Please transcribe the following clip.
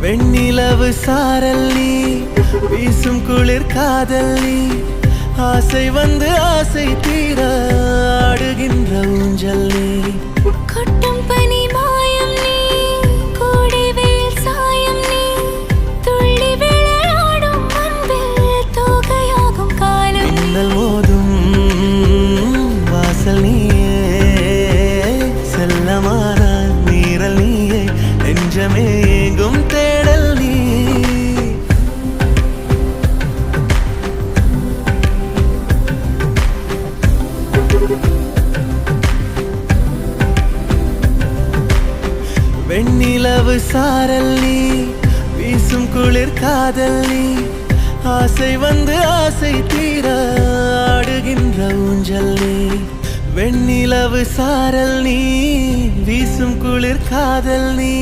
வெண்ணிலவு சாரல் நீ, வீசும் குளிர் காதல் நீ, ஆசை வந்து ஆசை தீர ஆடுகின்ற ஊஞ்சல் நீ. கொட்டும் பனி மாயம் நீ, கோடை வெயில் சாயம் நீ, துள்ளி விளையாடும் அன்பில் தோகையாகும் காலம். மின்னல் மோதும் வாசல் நீயே, செல்லமான நீரல் நீயே, நெஞ்சமே எங்கும் தேடல் நீ. வெண்ணிலவு சாரல் நீ, வீசும் குளிர் காதல் நீ, ஆசை வந்து ஆசை தீர ஆடுகின்ற ஊஞ்சல் நீ. வெண்ணிலவு சாரல் நீ, வீசும் குளிர் காதல் நீ,